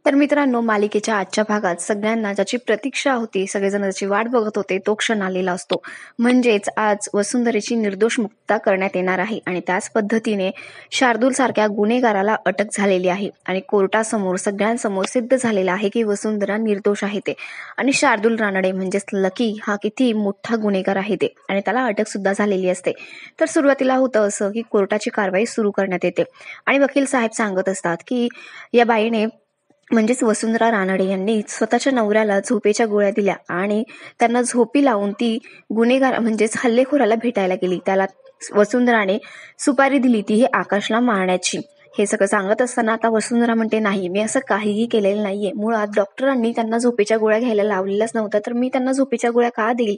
तर मित्रांनो, मालिकेच्या आजच्या भागात सगळ्यांना ज्याची प्रतीक्षा होती, सगळेजण ज्याची वाट बघत होते, तो क्षण आलेला असतो. म्हणजेच आज वसुंधरेची निर्दोष मुक्तता करण्यात येणार आहे आणि त्याच पद्धतीने शार्दूल सारख्या गुन्हेगाराला अटक झालेली आहे आणि कोर्टासमोर सगळ्यांसमोर सिद्ध झालेलं आहे की वसुंधरा निर्दोष आहे ते. आणि शार्दूल रानडे म्हणजेच लकी हा किती मोठा गुन्हेगार आहे ते, आणि त्याला अटक सुद्धा झालेली असते. तर सुरुवातीला होतं असं की कोर्टाची कारवाई सुरू करण्यात येते आणि वकील साहेब सांगत असतात की या बाईने म्हणजेच वसुंधरा रानडे यांनी स्वतःच्या नवऱ्याला झोपेच्या गोळ्या दिल्या आणि त्यांना झोपी लावून ती गुन्हेगार म्हणजेच हल्लेखोराला भेटायला गेली. त्याला वसुंधराने सुपारी दिली, ती हे आकाशला मारण्याची. हे सगळं सांगत असताना आता वसुंधरा म्हणते, नाही, मी असं काहीही केलेलं नाहीये. मुळात डॉक्टरांनी त्यांना झोपेच्या गोळ्या घ्यायला लावलेल्याच नव्हत्या, तर मी त्यांना झोपेच्या गोळ्या का देईल?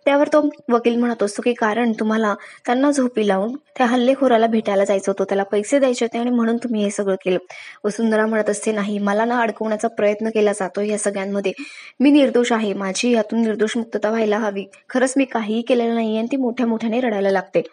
त्यावर तो वकील म्हणत असतो की कारण तुम्हाला त्यांना झोपी लावून त्या हल्लेखोराला भेटायला जायचं होतं, त्याला पैसे द्यायचे होते आणि म्हणून तुम्ही हे सगळं केलं. वसुंधरा म्हणत असते, नाही, मला ना अडकवण्याचा प्रयत्न केला जातो या सगळ्यांमध्ये. मी निर्दोष आहे, माझी यातून निर्दोष मुक्तता व्हायला हवी. खरंच मी काहीही केलेलं नाहीये. आणि ती मोठ्या मोठ्याने रडायला लागते.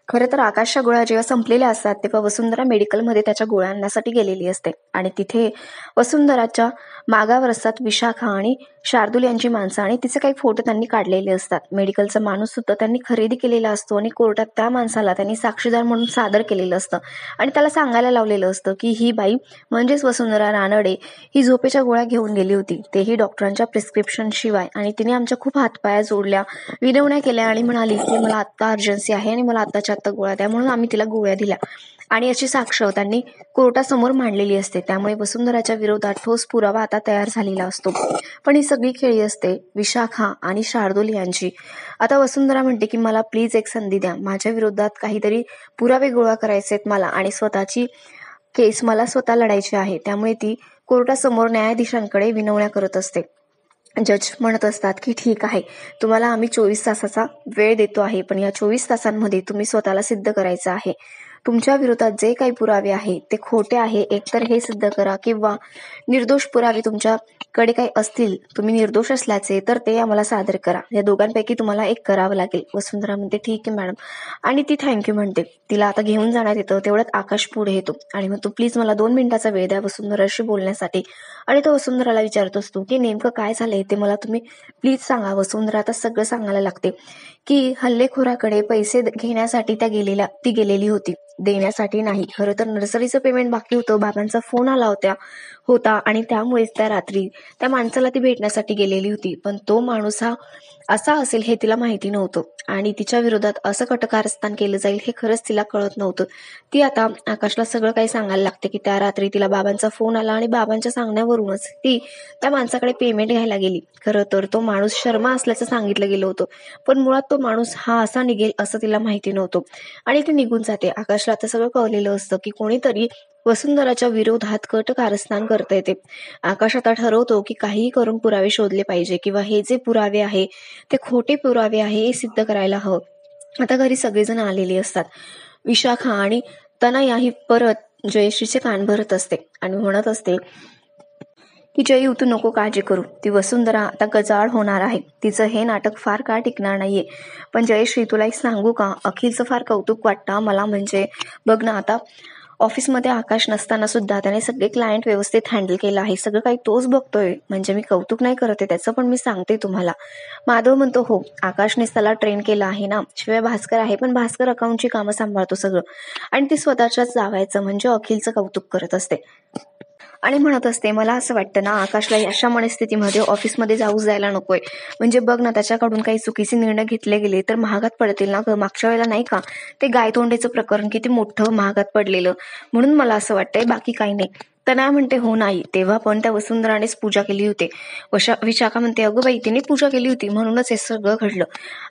खरं तर आकाशच्या गोळ्या जेव्हा संपलेल्या असतात तेव्हा वसुंधरा मेडिकलमध्ये त्याच्या गोळ्या आणण्यासाठी गेलेली असते आणि तिथे वसुंधराच्या मागावर असतात विशाखा आणि शार्दूल यांची माणसं आणि तिचे काही फोटो त्यांनी काढलेले असतात. मेडिकलचा माणूस सुद्धा त्यांनी खरेदी केलेला असतो आणि कोर्टात त्या माणसाला त्यांनी साक्षीदार म्हणून सादर केलेलं असतं आणि त्याला सांगायला लावलेलं असतं की ही बाई म्हणजेच वसुंधरा रानडे ही झोपेच्या गोळ्या घेऊन गेली होती, तेही डॉक्टरांच्या प्रिस्क्रिप्शन शिवाय. आणि तिने आमच्या खूप हातपाया जोडल्या, विनवण्या केल्या आणि म्हणाली की मला आत्ता अर्जन्सी आहे आणि मला आत्ताच्या आत्ता गोळ्या द्या, म्हणून आम्ही तिला गोळ्या दिल्या. आणि याची साक्ष त्यांनी कोर्टासमोर मांडलेली असते. त्यामुळे वसुंधराच्या विरोधात ठोस पुरावा आता तयार झालेला असतो. पण ही सगळी खेळी असते विशाखा आणि शार्दूल यांची. आता वसुंधरा म्हणते की मला प्लीज एक संधी द्या, माझ्या विरोधात काहीतरी पुरावे गोळा करायचे आहेत मला आणि स्वतःची केस मला स्वतः लढायची आहे. त्यामुळे ती कोर्टासमोर न्यायाधीशांकडे विनवण्या करत असते. जज म्हणत असतात की ठीक आहे, तुम्हाला आम्ही 24 तासाचा वेळ देतो आहे, पण या 24 तासांमध्ये तुम्ही स्वतःला सिद्ध करायचं आहे. तुमच्या विरोधात जे काही पुरावे आहे ते खोटे आहे, एकतर हे सिद्ध करा किंवा निर्दोष पुरावे तुमच्याकडे काही असतील, तुम्ही निर्दोष असल्याचे, तर ते आम्हाला सादर करा. या दोघांपैकी तुम्हाला एक करावं लागेल. वसुंधरा म्हणते ठीक आहे मॅडम, आणि ती थँक्यू म्हणते. तिला आता घेऊन जाण्यात येतं. तेवढ्यात आकाश पुढे येतो आणि म्हणतो प्लीज मला 2 मिनिटाचा वेळ द्या वसुंधराशी बोलण्यासाठी. आणि तो वसुंधराला विचारत असतो की नेमकं काय झालंय ते मला तुम्ही प्लीज सांगा. वसुंधरा आता सगळं सांगायला लागते की हल्लेखोराकडे पैसे घेण्यासाठी ती गेलेली होती, देण्यासाठी नाही. खरं तर नर्सरीचं पेमेंट बाकी होतं, बाबांचा फोन आला होता आणि त्यामुळेच त्या रात्री त्या माणसाला ती भेटण्यासाठी गेलेली होती. पण तो माणूस हा असा असेल हे तिला माहिती नव्हतं आणि तिच्या विरोधात असं कटकारस्थान केलं जाईल हे खरंच तिला कळत नव्हतं. ती आता आकाशला सगळं काही सांगायला लागते की त्या रात्री तिला बाबांचा फोन आला आणि बाबांच्या सांगण्यावरूनच ती त्या माणसाकडे पेमेंट घ्यायला गेली. खरं तर तो माणूस शर्मा असल्याचं सांगितलं गेलं होतं, पण मुळात तो माणूस हा असा निघेल असं तिला माहिती नव्हतं आणि ती निघून जाते. आकाशला आता सगळं कळलेलं असतं की कोणीतरी वसुंधराच्या विरोधात कट कारस्थान करता येते. आकाश आता ठरवतो की काहीही करून पुरावे शोधले पाहिजे किंवा हे जे पुरावे आहे ते खोटे पुरावे आहे हे सिद्ध करायला हवं. आता घरी सगळेजण आलेले असतात. विशाखा आणि तनया ही परत जयश्रीचे कान भरत असते आणि म्हणत असते की जयू, तू नको काळजी करू, ती वसुंधरा आता गजाळ होणार आहे. तिचं हे नाटक फार काळ टिकणार नाहीये. पण जयश्री, तुला एक सांगू का, अखिलचं फार कौतुक वाटतं मला. म्हणजे बघ ना, आता ऑफिसमध्ये आकाश नसताना सुद्धा त्याने सगळे क्लायंट व्यवस्थित हँडल केलं आहे, सगळं काही तोच बघतोय. म्हणजे मी कौतुक नाही करत आहे त्याचं, पण मी सांगते तुम्हाला. माधव म्हणतो, हो, आकाशनेच त्याला ट्रेन केलं आहे ना. शिवाय भास्कर आहे, पण भास्कर अकाउंटची कामं सांभाळतो सगळं. आणि ती स्वतःच्याच जावायचं म्हणजे अखिलचं कौतुक करत असते आणि म्हणत असते, मला असं वाटतं ना, आकाशला अशा मनस्थितीमध्ये ऑफिसमध्ये जायला नकोय. म्हणजे बघ ना, त्याच्याकडून काही चुकीचे निर्णय घेतले गेले तर महागात पडतील ना. मागच्या वेळेला नाही का ते गायतोंडेचं प्रकरण किती मोठं महागात पडलेलं, म्हणून मला असं वाटतंय, बाकी काही नाही. तनया म्हणते, हो नाही, तेव्हा पण त्या वसुंधरानेच पूजा केली होती. विशाखा म्हणते, अगं बाई, तिने पूजा केली होती म्हणूनच हे सगळं घडलं.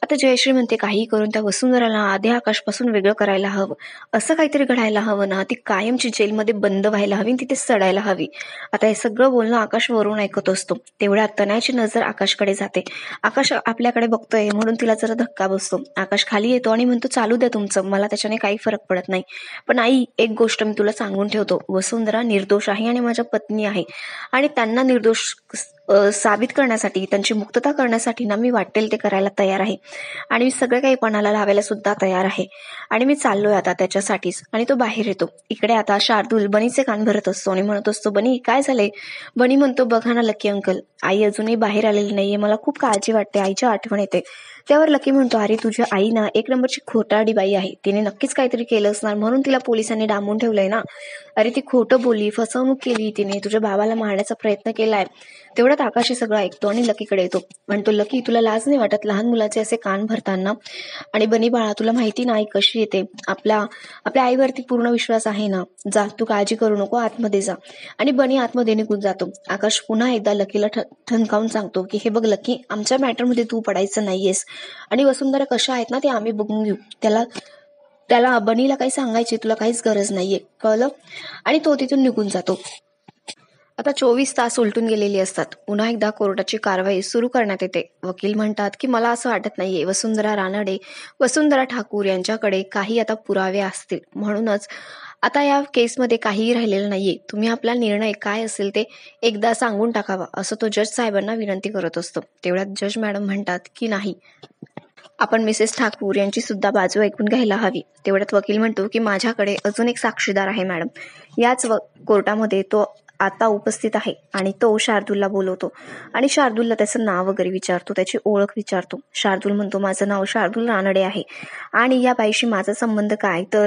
आता जयश्री म्हणते, काही करून त्या वसुंधराला आधी आकाशपासून वेगळं करायला हवं, असं काहीतरी घडायला हवं ना. ती कायमची जेलमध्ये बंद व्हायला हवी, तिथे सडायला हवी. आता हे सगळं बोलणं आकाश वरून ऐकत असतो. तेवढ्या तनयाची नजर आकाशकडे जाते. आकाश आपल्याकडे बघतोय म्हणून तिला जरा धक्का बसतो. आकाश खाली येतो आणि म्हणतो, चालू द्या तुमचं, मला त्याच्याने काही फरक पडत नाही. पण आई, एक गोष्ट मी तुला सांगून ठेवतो, वसुंधरा निर्दोष आहे आणि माझ्या पत्नी आहे आणि त्यांना निर्दोष साबित करण्यासाठी, त्यांची मुक्तता करण्यासाठी ना मी वाटेल ते करायला तयार आहे आणि मी सगळं काही पणाला लावायला सुद्धा तयार आहे आणि मी चाललोय आता त्याच्यासाठीच. आणि तो बाहेर येतो. इकडे आता शार्दूल बनीचे कान भरत असतो आणि म्हणत असतो, बनी काय झालंय? बनी म्हणतो, बघा ना लकी अंकल, आई अजूनही बाहेर आलेली नाहीये, मला खूप काळजी वाटते, आईची आठवण येते. त्यावर लकी म्हणतो, अरे तुझी आई ना एक नंबरची खोटारडी बाई आहे, तिने नक्कीच काहीतरी केलं असणार म्हणून तिला पोलिसांनी डांबून ठेवलंय ना. अरे ती खोटं बोलली, फसवणूक केली तिने, तुझ्या भावाला मारण्याचा प्रयत्न केलाय. तेवढ्यात आकाश हे सगळं ऐकतो आणि लकीकडे येतो. म्हणतो, लकी तुला लाज नाही वाटत लहान मुलाचे असे कान भरताना? आणि बनी बाळा, तुला माहिती ना आई कशी येते, आपल्या आईवरती पूर्ण विश्वास आहे ना, जा तू काळजी करू नको, आतमध्ये जा. आणि बनी आतमध्ये निघून जातो. आकाश पुन्हा एकदा लकीला ठणकावून सांगतो की हे बघ लकी, आमच्या मॅटरमध्ये तू पडायचं नाहीयेस आणि वसुंधरा कशा आहेत ना ते आम्ही बघून घेऊ. त्याला बनीला काही सांगायची तुला काहीच गरज नाहीये, कळलं? आणि तो तिथून निघून जातो. आता 24 तास उलटून गेलेली असतात. पुन्हा एकदा कोर्टाची कारवाई सुरू करण्यात येते. वकील म्हणतात की मला असं वाटत नाहीये वसुंधरा रानडे, वसुंधरा ठाकूर यांच्याकडे काही आता पुरावे असतील, म्हणूनच आता या केसमध्ये काहीही राहिलेलं नाहीये. तुम्ही आपला निर्णय काय असेल ते एकदा सांगून टाकावा, असं तो जज साहेबांना विनंती करत असतो. तेवढ्यात जज मॅडम म्हणतात की नाही, आपण मिसेस ठाकूर यांची सुद्धा बाजू ऐकून घ्यायला हवी. तेवढ्यात वकील म्हणतो की माझ्याकडे अजून एक साक्षीदार आहे मॅडम. याच कोर्टामध्ये तो आता उपस्थित आहे आणि तो शार्दूलला बोलवतो आणि शार्दूलला त्याचं नाव वगैरे विचारतो, त्याची ओळख विचारतो. शार्दूल म्हणतो, माझं नाव शार्दूल रानडे आहे आणि या बाईशी माझा संबंध काय, तर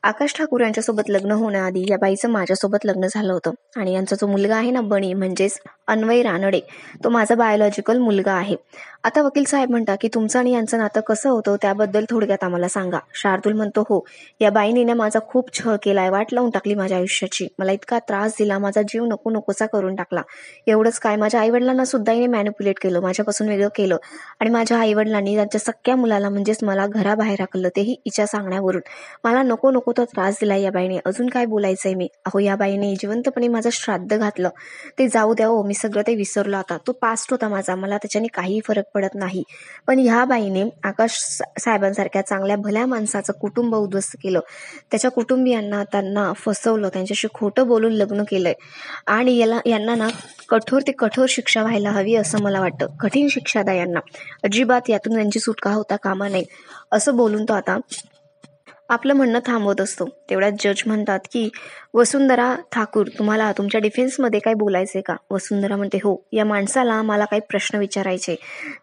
आकाश ठाकूर यांच्यासोबत लग्न होण्याआधी या बाईचं माझ्यासोबत लग्न झालं होतं आणि यांचा जो मुलगा आहे ना बणी, म्हणजेच अन्वय रानडे, तो माझा बायोलॉजिकल मुलगा आहे. आता वकील साहेब म्हणतात की तुमचं आणि यांचं नातं कसं होतं त्याबद्दल थोडक्यात आम्हाला सांगा. शार्दूल म्हणतो, हो, या बाईने माझा खूप छळ केलाय, वाट लावून टाकली माझ्या आयुष्याची, मला इतका त्रास दिला, माझा जीव नको नकोसा करून टाकला. एवढंच काय, माझ्या आईवडिलांना सुद्धा हिने मॅनिप्युलेट केलं, माझ्यापासून वेगळं केलं आणि माझ्या आईवडिलांनी त्यांच्या सख्या मुलाला म्हणजेच मला घराबाहेर हाकललं, तेही हिच्या सांगण्यावरून. मला नको नको तो त्रास दिला या बाईने. अजून काय बोलायचंय मी? अहो, या बाईने जिवंतपणे माझं श्राद्ध घातलं. ते जाऊ द्या हो, मी सगळं ते विसरलो आता, तो पास्ट होता माझा, मला त्याच्याने काही फरक पडत नाही. पण ह्या बाईने आकाश साहेबांसारख्या चांगल्या भल्या माणसाचं कुटुंब उद्ध्वस्त केलं, त्याच्या कुटुंबियांना त्यांना फसवलं, त्यांच्याशी खोटं बोलून लग्न केलंय आणि यांना ना कठोर ते कठोर शिक्षा व्हायला हवी असं मला वाटतं. कठीण शिक्षा द्या यांना, अजिबात यातून त्यांची सुटका होता कामा नये, असं बोलून तो आता आपलं म्हणणं थांबवत असतो. तेवढ्यात जज म्हणतात की वसुंधरा ठाकूर, तुम्हाला तुमच्या डिफेन्समध्ये काय बोलायचंय का? वसुंधरा म्हणते, हो, या माणसाला मला काही प्रश्न विचारायचे,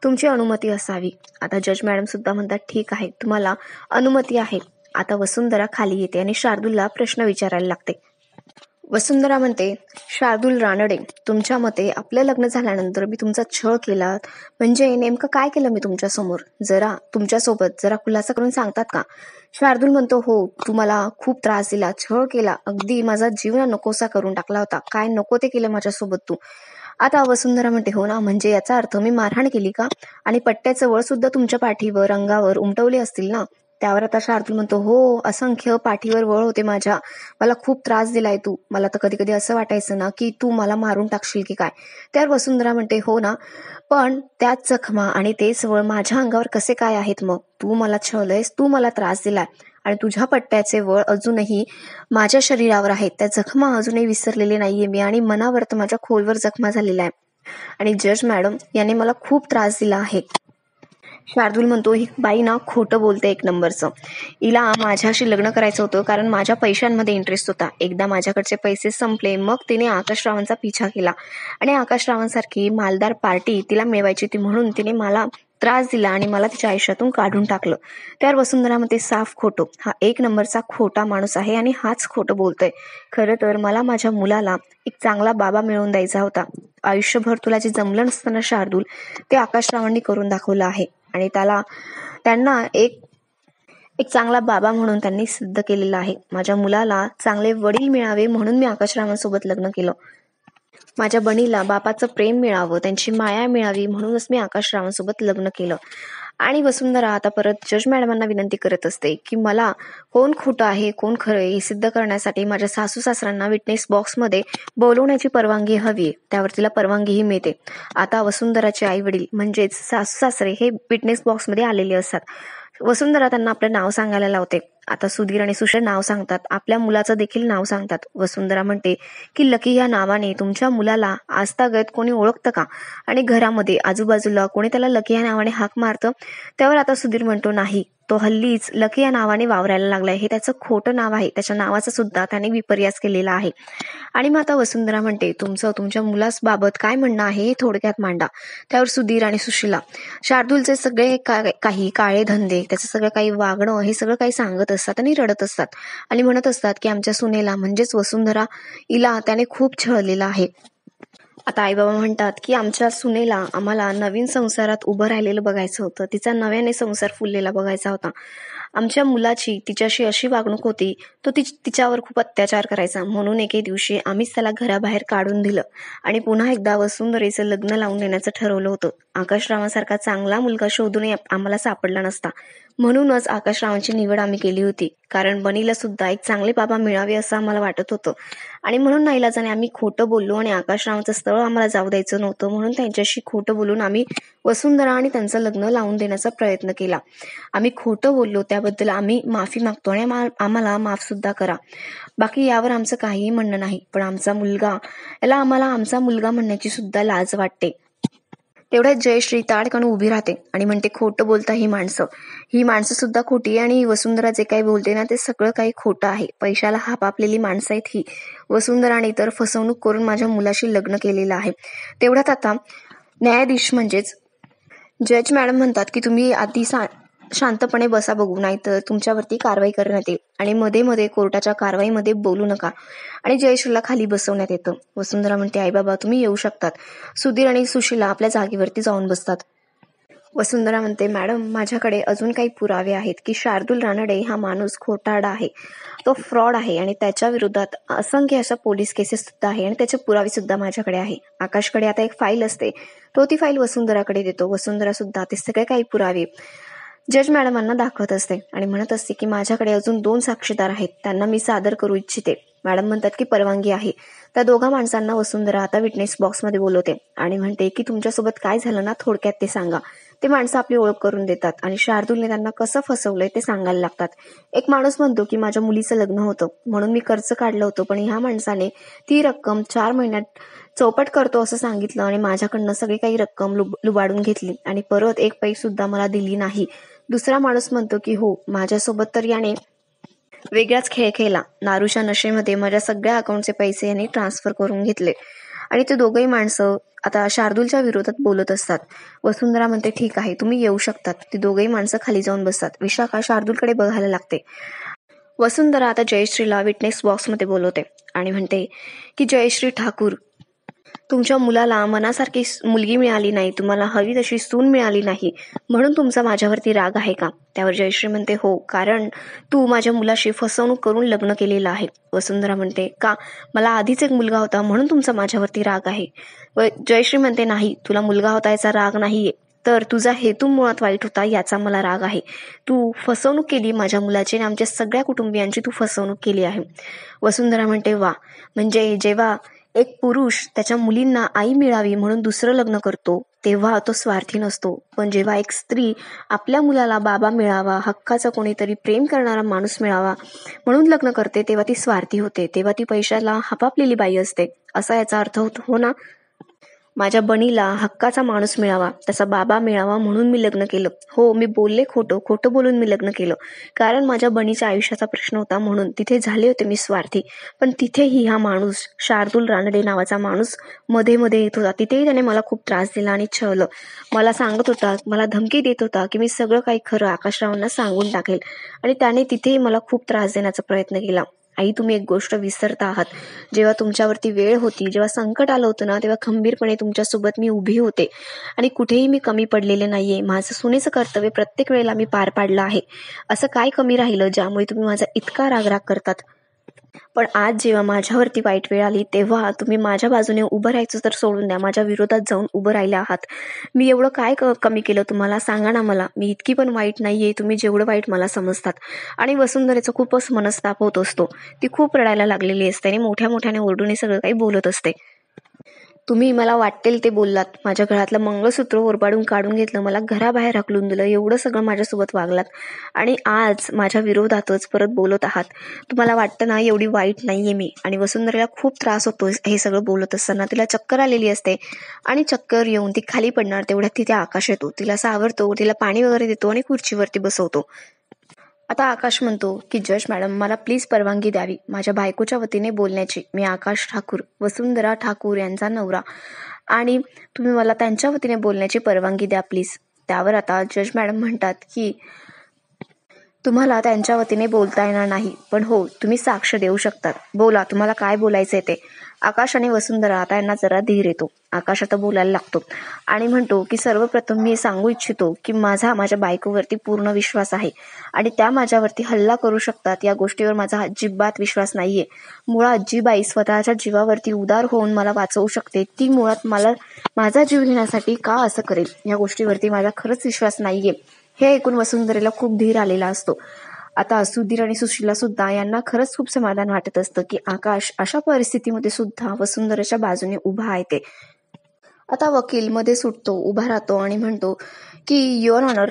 तुमची अनुमती असावी. आता जज मॅडम सुद्धा म्हणतात, ठीक आहे, तुम्हाला अनुमती आहे. आता वसुंधरा खाली येते आणि शार्दूलला प्रश्न विचारायला लागते. वसुंधरा म्हणते, शार्दूल रानडे, तुमच्या मते आपलं लग्न झाल्यानंतर मी तुमचा छळ केला, म्हणजे नेमकं काय केलं मी तुमच्यासमोर, तुमच्यासोबत जरा खुलासा करून सांगतात का? शार्दूल म्हणतो, हो, तू मला खूप त्रास दिला, छळ केला, अगदी माझा जीव नकोसा करून टाकला होता, काय नको ते केलं माझ्यासोबत तू. आता वसुंधरा म्हणते, हो ना, म्हणजे याचा अर्थ मी मारहाण केली का? आणि पट्ट्याचं वळ सुद्धा तुमच्या पाठीवर, अंगावर उमटवले असतील ना? त्यावर आता शार्दूल म्हणतो, हो, असंख्य पाठीवर वळ होते माझ्या, मला खूप त्रास दिलाय तू, मला तर कधी कधी असं वाटायचं ना की तू मला मारून टाकशील की काय. त्यावर वसुंधरा म्हणते, हो ना, पण त्याच जखमा आणि तेच वळ माझ्या अंगावर कसे काय आहेत मग? तू मला छळलंयस, तू मला त्रास दिलाय आणि तुझ्या पट्ट्याचे वळ अजूनही माझ्या शरीरावर आहेत, त्या जखमा अजूनही विसरलेले नाहीये मी आणि मनावर तर माझ्या खोलवर जखमा झालेल्या आहे आणि जज मॅडम याने मला खूप त्रास दिला आहे. शार्दूल म्हणतो, ही बाई ना खोटं बोलते एक नंबरचं, हिला माझ्याशी लग्न करायचं होतं कारण माझ्या पैशांमध्ये इंटरेस्ट होता. एकदा माझ्याकडचे पैसे संपले, मग तिने आकाश रावांचा पिछा केला आणि आकाश रावांसारखी मालदार पार्टी तिला मिळवायची होती, म्हणून तिने मला त्रास दिला आणि मला तिच्या आयुष्यातून काढून टाकलं. त्यावर वसुंधरामध्ये साफ खोटं, हा एक नंबरचा खोटा माणूस आहे आणि हाच खोटं बोलतोय. खरं तर मला माझ्या मुलाला एक चांगला बाबा मिळवून द्यायचा होता. आयुष्यभर तुला जे जमलं नसताना शार्दूल, ते आकाश रावांनी करून दाखवलं आहे आणि त्यांना एक चांगला बाबा म्हणून त्यांनी सिद्ध केलेलं आहे. माझ्या मुलाला चांगले वडील मिळावे म्हणून मी आकाशरावांसोबत लग्न केलं. माझ्या बनीला बापाचं प्रेम मिळावं, त्यांची माया मिळावी म्हणूनच मी आकाशरावांसोबत लग्न केलं. आणि वसुंधरा आता परत जज मॅडमांना विनंती करत असते की मला कोण खोटं आहे कोण खरं हे सिद्ध करण्यासाठी माझ्या सासू सासऱ्यांना विटनेस बॉक्समध्ये बोलवण्याची परवानगी हवी. त्यावर तिला परवानगीही मिळते. आता वसुंधराचे आई वडील म्हणजेच सासू सासरे हे विटनेस बॉक्समध्ये आलेले असतात. वसुंधरा त्यांना आपलं नाव सांगायला लावते आता सुधीर आणि सुशील नाव सांगतात, आपल्या मुलाचं देखील नाव सांगतात. वसुंधरा म्हणते की लकी या नावाने तुमच्या मुलाला आजतागत कोणी ओळखतं का? आणि घरामध्ये आजूबाजूला कोणी त्याला लकी या नावाने हाक मारतं? त्यावर आता सुधीर म्हणतो, नाही, तो हल्लीच लकी या नावाने वावरायला लागलाय. हे त्याचं खोटं नाव आहे. त्याच्या नावाचा सुद्धा त्याने विपर्यास केलेला आहे. आणि मग आता वसुंधरा म्हणते, तुमच्या मुलाबाबत काय म्हणणं आहे हे थोडक्यात मांडा. त्यावर सुधीर आणि सुशीला शार्दूलचे सगळे काही काळे धंदे, त्याचं सगळं काही वागणं, हे सगळं काही सांगत असतात आणि रडत असतात आणि म्हणत असतात की आमच्या सुनेला म्हणजेच वसुंधरा हिला त्याने खूप छळलेलं आहे. आता आईबाबा म्हणतात की आमच्या सुनेला आम्हाला नवीन संसारात उभं राहिलेलं बघायचं होतं, तिचा नव्याने संसार फुललेला बघायचा होता. आमच्या मुलाची तिच्याशी अशी वागणूक होती, तो तिच्यावर खूप अत्याचार करायचा. म्हणून एके दिवशी आम्हीच त्याला घराबाहेर काढून दिलं आणि पुन्हा एकदा वसुंधरेचं लग्न लावून देण्याचं ठरवलं होतं. आकाशरावांसारखा चांगला मुलगा शोधूनही आम्हाला सापडला नसता. म्हणूनच आकाशरावांची निवड आम्ही केली होती, कारण बनीला सुद्धा एक चांगले बाबा मिळावे असं आम्हाला वाटत होतं. आणि म्हणून नाईलाजाने आम्ही खोटं बोललो आणि आकाशरावांचं स्थळ आम्हाला जाऊ द्यायचं नव्हतं, म्हणून त्यांच्याशी खोटं बोलून आम्ही वसुंधरा आणि त्यांचं लग्न लावून देण्याचा प्रयत्न केला. आम्ही खोटं बोललो त्याबद्दल आम्ही माफी मागतो आणि आम्हाला माफ सुद्धा करा. बाकी यावर आमचं काहीही म्हणणं नाही, पण आम्हाला आमचा मुलगा म्हणण्याची सुद्धा लाज वाटते. तेवढ्यात जयश्री ताडकन उभी राहते आणि म्हणते, खोटं बोलता ही माणसं सुद्धा खोटी आहे आणि वसुंधरा जे काही बोलते ना ते सगळं काही खोटं आहे. पैशाला हापापलेली माणसं आहेत ही. वसुंधराने तर फसवणूक करून माझ्या मुलाशी लग्न केलेलं आहे. तेवढ्यात आता न्यायाधीश म्हणजेच जज मॅडम म्हणतात की तुम्ही आधी शांतपणे बसा बघू, नाहीतर तुमच्यावरती कारवाई करण्यात येईल आणि मध्ये मध्ये कोर्टाच्या कारवाईमध्ये बोलू नका. आणि जयश्रीला खाली बसवण्यात येतं. वसुंधरा म्हणते, आई बाबा तुम्ही येऊ शकतात. सुधीर आणि सुशीला आपल्या जागेवरती जाऊन बसतात. वसुंधरा म्हणते, मॅडम माझ्याकडे अजून काही पुरावे आहेत की शार्दूल रानडे हा माणूस खोटारडा आहे, तो फ्रॉड आहे आणि त्याच्या विरोधात असंख्य अशा पोलीस केसेस सुद्धा आहे आणि त्याचे पुरावे सुद्धा माझ्याकडे आहे. आकाशकडे आता एक फाईल असते, तो ती फाईल वसुंधराकडे देतो. वसुंधरा सुद्धा ते सगळे काही पुरावे जज मॅडमांना दाखवत असते आणि म्हणत असते की माझ्याकडे अजून 2 साक्षीदार आहेत, त्यांना मी सादर करू इच्छिते. मॅडम म्हणतात की परवानगी आहे. त्या दोघा माणसांना वसुंधरा आता विटनेस बॉक्समध्ये बोलवते आणि म्हणते की तुमच्यासोबत काय झालं ना थोडक्यात ते सांगा. ते माणसं आपली ओळख करून देतात आणि शार्दूलने त्यांना कसं फसवलंय ते सांगायला लागतात. एक माणूस म्हणतो की माझ्या मुलीचं लग्न होतं म्हणून मी कर्ज काढलं होतं, पण ह्या माणसाने ती रक्कम 4 महिन्यात चौपट करतो असं सांगितलं आणि माझ्याकडनं सगळी काही रक्कम लुबाडून घेतली आणि परत एक पैसे सुद्धा मला दिली नाही. दुसरा माणूस म्हणतो की हो, माझ्यासोबत तर याने वेगळाच खेळ खेळला. दारूच्या नशेमध्ये माझ्या सगळ्या अकाउंटचे पैसे यांनी ट्रान्सफर करून घेतले. आणि ते दोघंही माणसं आता शार्दूलच्या विरोधात बोलत असतात. वसुंधरा म्हणते, ठीक आहे तुम्ही येऊ शकतात. ती दोघंही माणसं खाली जाऊन बसतात. विशाखा शार्दूलकडे बघायला लागते. वसुंधरा आता जयश्रीला विटनेस बॉक्समध्ये बोलवते आणि म्हणते की जयश्री ठाकूर, तुमच्या मुलाला मनासारखी मुलगी मिळाली नाही, तुम्हाला हवी तशी सून मिळाली नाही, म्हणून तुमचा माझ्यावरती राग आहे का? त्यावर जयश्री म्हणते, हो, कारण तू माझ्या मुलाशी फसवणूक करून लग्न केलेलं आहे. वसुंधरा म्हणते, का? मला आधीच एक मुलगा होता म्हणून तुमचा माझ्यावरती राग आहे. व जयश्री म्हणते, नाही, तुला मुलगा होता याचा राग नाहीये, तर तुझा हेतू मुळात वाईट होता याचा मला राग आहे. तू फसवणूक केली माझ्या मुलाची आणि आमच्या सगळ्या कुटुंबियांची तू फसवणूक केली आहे. वसुंधरा म्हणते, वा, म्हणजे जेव्हा एक पुरुष त्याच्या मुलींना आई मिळावी म्हणून दुसरं लग्न करतो तेव्हा तो स्वार्थी नसतो, पण जेव्हा एक स्त्री आपल्या मुलाला बाबा मिळावा, हक्काचा कोणीतरी प्रेम करणारा माणूस मिळावा म्हणून लग्न करते तेव्हा ती स्वार्थी होते, तेव्हा ती पैशाला हापापलेली बाई असते, असा याचा अर्थ होतो, हो ना? माझ्या बनीला हक्काचा माणूस मिळावा, त्याचा बाबा मिळावा म्हणून मी लग्न केलं. हो, मी बोलले खोटं बोलून मी लग्न केलं, कारण माझ्या बनीच्या आयुष्याचा प्रश्न होता म्हणून तिथे झाले होते मी स्वार्थी. पण तिथेही हा माणूस शार्दूल रानडे नावाचा माणूस मध्ये मध्ये येत होता. तिथेही त्याने मला खूप त्रास दिला आणि छळलं. मला सांगत होता, मला धमकी देत होता की मी सगळं काही खरं आकाशरावांना सांगून टाकेल आणि त्याने तिथेही मला खूप त्रास देण्याचा प्रयत्न केला. आई, तुम्ही एक गोष्ट विसरता आहात. जेव्हा तुमच्यावरती वेळ होती, जेव्हा संकट आलं होतं ना, तेव्हा खंबीरपणे तुमच्यासोबत मी उभी होते आणि कुठेही मी कमी पडलेले नाहीये. माझं सुनेचं कर्तव्य प्रत्येक वेळेला मी पार पाडलं आहे. असं काय कमी राहिलं ज्यामुळे तुम्ही माझा इतका रागराग करतात? पण आज जेव्हा माझ्यावरती वाईट वेळ आली तेव्हा तुम्ही माझ्या बाजूने उभं राहायचं तर सोडून द्या, माझ्या विरोधात जाऊन उभं राहिले आहात. मी एवढं काय कमी केलं तुम्हाला? सांगा ना मला. मी इतकी पण वाईट नाहीये तुम्ही जेवढं वाईट मला समजतात. आणि वसुंधरेचा खूपच मनस्ताप होत असतो. ती खूप रडायला लागलेली असते आणि मोठ्या मोठ्याने ओरडून सगळं काही बोलत असते. तुम्ही मला वाटेल ते बोललात, माझ्या घरातलं मंगळसूत्र ओरबाडून काढून घेतलं, मला घराबाहेर हाकलून दिलं, एवढं सगळं माझ्यासोबत वागलात आणि आज माझ्या विरोधातच परत बोलत आहात. तुम्हाला वाटतं ना एवढी वाईट नाहीये मी. आणि वसुंधरेला खूप त्रास होतो हे सगळं बोलत असताना. तिला चक्कर आलेली असते आणि चक्कर येऊन ती खाली पडणार तेवढ्यात तिथे आकाश येतो, तिला सावरतो, तिला पाणी वगैरे देतो आणि खुर्चीवरती बसवतो. आता आकाश म्हणतो की जज मॅडम, मला प्लीज परवानगी द्यावी माझ्या बायकोच्या वतीने बोलण्याची. मी आकाश ठाकूर, वसुंधरा ठाकूर यांचा नवरा, आणि तुम्ही मला त्यांच्या वतीने बोलण्याची परवानगी द्या प्लीज. त्यावर आता जज मॅडम म्हणतात की तुम्हाला त्यांच्या वतीने बोलता येणार नाही, पण हो तुम्ही साक्ष देऊ शकतात. बोला, तुम्हाला काय बोलायचंय ते. आकाश आणि वसुंधरा आता यांना जरा धीर येतो. आकाश आता बोलायला लागतो आणि म्हणतो की सर्वप्रथम मी सांगू इच्छितो की माझ्या बायकोवरती पूर्ण विश्वास आहे आणि त्या माझ्यावरती हल्ला करू शकतात या गोष्टीवर माझा अजिबात विश्वास नाहीये. मुळात जी बाई स्वतःच्या जीवावरती उदार होऊन मला वाचवू शकते ती मुळात मला माझा जीव घेण्यासाठी का असं करेल या गोष्टीवरती माझा खरंच विश्वास नाहीये. हे ऐकून वसुंधरेला खूप धीर आलेला असतो. आता सुधीर आणि सुशीला सुद्धा यांना खरंच खूप समाधान वाटत असतं की आकाश अशा परिस्थितीमध्ये सुद्धा वसुंधरेच्या बाजूने उभा आहे ते. आता वकील मध्ये सुटतो, उभा राहतो आणि म्हणतो की युअर ऑनर,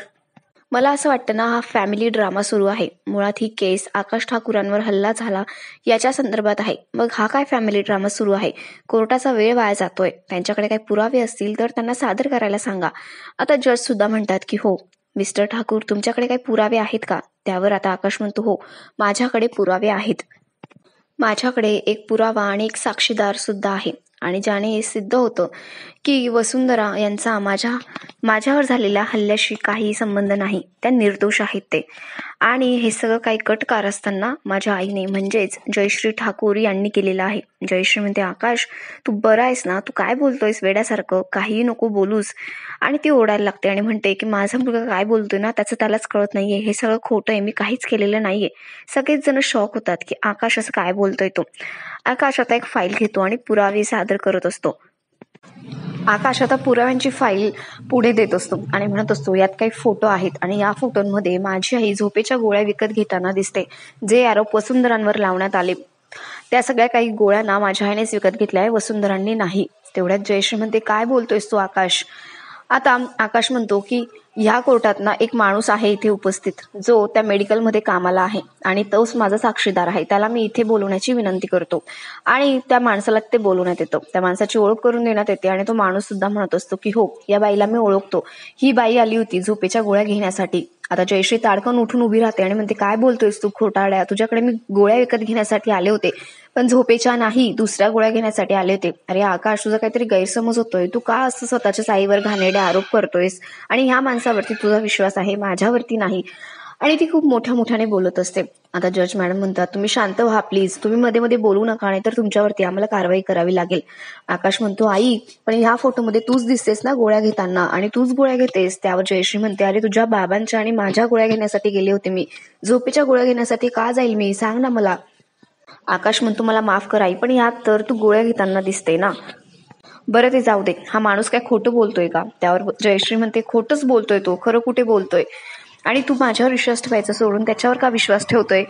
मला असं वाटतं ना हा फॅमिली ड्रामा सुरू आहे. मुळात ही केस आकाश ठाकूरांवर हल्ला झाला याच्या संदर्भात आहे. मग हा काय फॅमिली ड्रामा सुरू आहे? कोर्टाचा वेळ वाया जातोय. त्यांच्याकडे काही पुरावे असतील तर त्यांना सादर करायला सांगा. आता जज सुद्धा म्हणतात की हो मिस्टर ठाकूर, तुमच्याकडे काही पुरावे आहेत का? त्यावर आता आकाश म्हणतो हो माझ्याकडे पुरावे आहेत. माझ्याकडे एक पुरावा आणि एक साक्षीदार सुद्धा आहे आणि ज्याने हे सिद्ध होतं की वसुंधरा यांचा माझ्यावर झालेल्या हल्ल्याशी काही संबंध नाही. त्या निर्दोष आहेत ते. आणि हे सगळं काही कटकार असताना माझ्या आईने म्हणजेच जयश्री ठाकूर यांनी केलेलं आहे. जयश्री म्हणते, आकाश तू बरा आहेस ना? तू काय बोलतोयस वेड्यासारखं? काहीही नको बोलूस. आणि ती ओरडायला लागते आणि म्हणते की माझा मुलगा काय बोलतोय ना त्याचं त्यालाच कळत नाहीये, हे सगळं खोटं आहे, मी काहीच केलेलं नाहीये. सगळेच जण शॉक होतात की आकाश असं काय बोलतोय तो. आकाश आता एक फाईल घेतो आणि पुरावे सादर करत असतो. आकाश आता पुराव्यांची फाईल पुढे देत असतो आणि म्हणत असतो यात काही फोटो आहेत आणि या फोटोंमध्ये माझी आई झोपेच्या गोळ्या विकत घेताना दिसते. जे आरोप वसुंधरांवर लावण्यात आले त्या सगळ्या काही गोळ्या ना माझ्या आईनेच विकत घेतल्या आहे, वसुंधरांनी नाही. तेवढ्यात जयश्री म्हणते, काय बोलतोयस तू आकाश? आता आकाश म्हणतो की ह्या कोर्टात ना एक माणूस आहे इथे उपस्थित जो त्या मेडिकलमध्ये कामाला आहे आणि तोच माझा साक्षीदार आहे. त्याला मी इथे बोलवण्याची विनंती करतो. आणि त्या माणसाला ते बोलवण्यात येतं. त्या माणसाची ओळख करून देण्यात येते आणि तो माणूस सुद्धा म्हणत असतो की हो या बाईला मी ओळखतो, ही बाई आली होती झोपेच्या गोळ्या घेण्यासाठी. आता जयश्री ताडकन उठून उभी राहते आणि म्हणते, काय बोलतोयस तू खोटारड्या? तुझ्याकडे मी गोळ्या विकत घेण्यासाठी आले होते, पण झोपेच्या नाही, दुसऱ्या गोळ्या घेण्यासाठी आले होते. अरे आकाश, तुझा काहीतरी गैरसमज होतोय. तू का असं स्वतःच्या आईवर घाणेरडे आरोप करतोयस? आणि ह्या माणसावरती तुझा विश्वास आहे, माझ्यावरती नाही. आणि ती खूप मोठ्याने बोलत असते. आता जज मॅडम म्हणतात, तुम्ही शांत व्हा प्लीज, तुम्ही मध्ये मध्ये बोलू नका, नाही तर तुमच्यावरती आम्हाला कारवाई करावी लागेल. आकाश म्हणतो, आई पण ह्या फोटोमध्ये तूच दिसतेस ना गोळ्या घेताना आणि तूच गोळ्या घेतेस. त्यावर जयश्री म्हणते, अरे तुझ्या बाबांच्या आणि माझ्या गोळ्या घेण्यासाठी गेले होते मी, झोपेच्या गोळ्या घेण्यासाठी का जाईल मी? सांग ना मला. आकाश म्हणतो, मला माफ कर आई, पण यात तर तू गोळ्या घेताना दिसते ना. बरं ते जाऊ दे, हा माणूस काय खोटं बोलतोय का? त्यावर जयश्री म्हणते, खोटंच बोलतोय तो, खरं कुठे बोलतोय? आणि तू माझ्यावर विश्वास ठेवायचा सोडून त्याच्यावर का विश्वास ठेवतोय?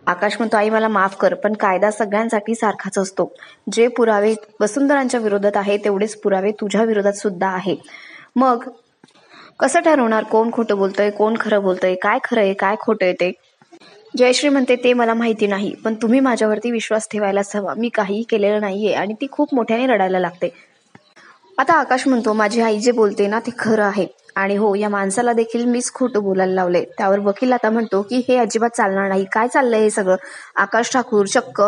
आकाश म्हणतो, आई मला माफ कर, पण कायदा सगळ्यांसाठी सारखाच असतो. जे पुरावे वसुंधरांच्या विरोधात आहे तेवढेच पुरावे तुझ्या विरोधात सुद्धा आहे. मग कसं ठरवणार कोण खोटं बोलतोय कोण खरं बोलतोय? काय खरं आहे काय खोटं आहे ते? जयश्री म्हणते, ते मला माहिती नाही, पण तुम्ही माझ्यावरती विश्वास ठेवायलाच हवा. मी काहीही केलेलं नाहीये. आणि ती खूप मोठ्याने रडायला लागते. आता आकाश म्हणतो, माझी आई जे बोलते ना ते खरं आहे आणि हो या माणसाला देखील मीच खोटं बोलायला लावलंय. त्यावर वकील आता म्हणतो की हे अजिबात चालणार नाही. काय चाललंय हे सगळं? आकाश ठाकूर चक्क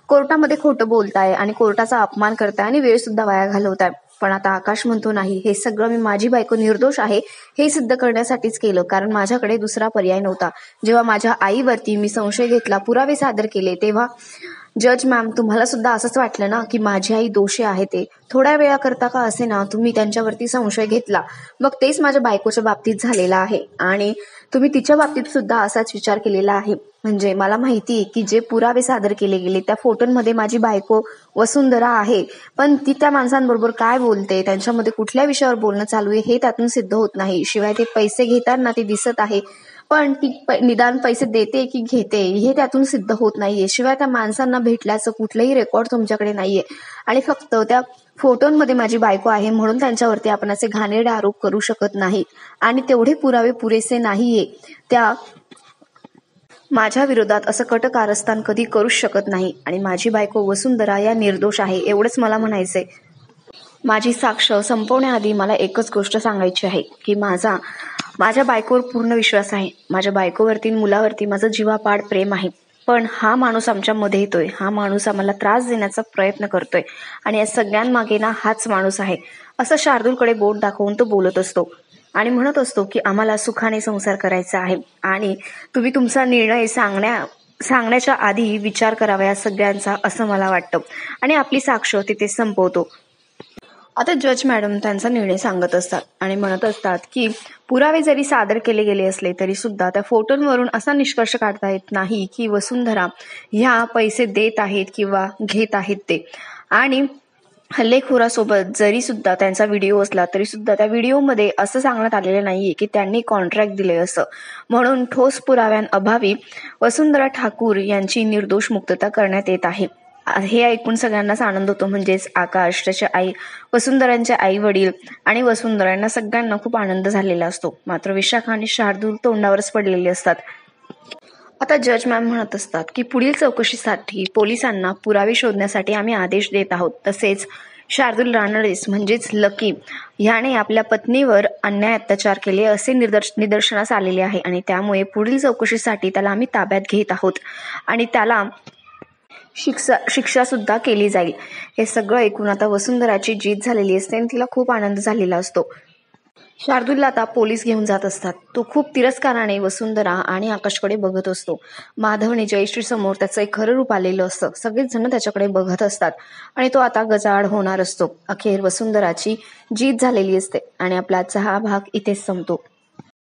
कोर्टामध्ये खोटं बोलताय आणि कोर्टाचा अपमान करताय आणि वेळ सुद्धा वाया घालवताय. पण आता आकाश म्हणतो, नाही, हे सगळं मी माझी बायको निर्दोष आहे हे सिद्ध करण्यासाठीच केलं, कारण माझ्याकडे दुसरा पर्याय नव्हता. जेव्हा माझ्या आईवरती मी संशय घेतला, पुरावे सादर केले, तेव्हा जज मॅम तुम्हाला सुद्धा असंच वाटलं ना की माझी आई दोषी आहे. ते थोड्या वेळा करता का असे ना तुम्ही त्यांच्यावरती संशय घेतला, मग तेच माझ्या बायकोच्या बाबतीत झालेलं आहे आणि तुम्ही तिच्या बाबतीत सुद्धा असाच विचार केलेला आहे. म्हणजे मला माहिती आहे की जे पुरावे सादर केले गेले त्या फोटोंमध्ये माझी बायको वसुंधरा आहे, पण ती त्या माणसांबरोबर काय बोलते, त्यांच्यामध्ये कुठल्या विषयावर बोलणं चालू आहे हे त्यातून सिद्ध होत नाही. शिवाय ते पैसे घेताना ते दिसत आहे, पण ती निदान पैसे देते की घेते हे त्यातून सिद्ध होत नाहीये. शिवाय त्या माणसांना भेटल्याचं कुठलंही रेकॉर्ड तुमच्याकडे नाहीये आणि फक्त त्या फोटोंमध्ये माझी बायको आहे म्हणून त्यांच्यावरती आपण असे घाणेरडे आरोप करू शकत नाही आणि तेवढे पुरावे पुरेसे नाहीये. त्या माझ्या विरोधात असं कट कारस्थान कधी करूच शकत नाही आणि माझी बायको वसुंधरा या निर्दोष आहे एवढंच मला म्हणायचंय. माझी साक्ष संपवण्याआधी मला एकच गोष्ट सांगायची आहे की माझ्या बायकोवर पूर्ण विश्वास आहे. माझ्या बायकोवरती मुलावरती माझं जीवापाड प्रेम आहे. पण हा माणूस आमच्यामध्ये येतोय, हा माणूस आम्हाला त्रास देण्याचा प्रयत्न करतोय आणि या सगळ्यांमागे ना हाच माणूस आहे असं शार्दूलकडे बोट दाखवून तो बोलत असतो आणि म्हणत असतो की आम्हाला सुखाने संसार करायचा आहे आणि तुम्ही तुमचा निर्णय सांगण्याच्या आधी विचार करावा या सगळ्यांचा, असं मला वाटतं. आणि आपली साक्ष तिथे संपवतो. आता जज मॅडम त्यांचा निर्णय सांगत असतात आणि म्हणत असतात की पुरावे जरी सादर केले गेले असले तरी सुद्धा त्या फोटोंवरून असा निष्कर्ष काढता येत नाही की वसुंधरा ह्या पैसे देत आहेत किंवा घेत आहेत ते. आणि हल्लेखोरासोबत जरी सुद्धा त्यांचा व्हिडिओ असला तरी सुद्धा त्या व्हिडिओमध्ये असं सांगण्यात आलेलं नाहीये की त्यांनी कॉन्ट्रॅक्ट दिले असं. म्हणून ठोस पुराव्यांअभावी वसुंधरा ठाकूर यांची निर्दोष मुक्तता करण्यात येत आहे. हे ऐकून सगळ्यांनाच आनंद होतो. म्हणजेच आकाश, त्याच्या आई, वसुंधरांचे आई वडील आणि वसुंधरांना सगळ्यांना खूप आनंद झालेला असतो. मात्र विशाखा आणि शार्दूल तोंडावरच पडलेले असतात. आता जज मॅम म्हणत असतात की पुढील चौकशीसाठी पोलिसांना पुरावे शोधण्यासाठी आम्ही आदेश देत आहोत. तसेच शार्दूल रानडेस म्हणजेच लकी ह्याने आपल्या पत्नीवर अन्याय अत्याचार केले असे निदर्शनास आलेले आहे आणि त्यामुळे पुढील चौकशीसाठी त्याला आम्ही ताब्यात घेत आहोत आणि त्याला शिक्षा सुद्धा केली जाईल. हे सगळं ऐकून आता वसुंधराची जीत झालेली असते आणि तिला खूप आनंद झालेला असतो. शार्दूलला आता पोलीस घेऊन जात असतात. तो खूप तिरस्काराने वसुंधरा आणि आकाशकडे बघत असतो. माधवने जयश्री समोर त्याचं एक खरं रूप आलेलं असतं. सगळेच जण त्याच्याकडे बघत असतात आणि तो आता गजाआड होणार असतो. अखेर वसुंधराची जीत झालेली असते आणि आपला आजचा हा भाग इथेच संपतो.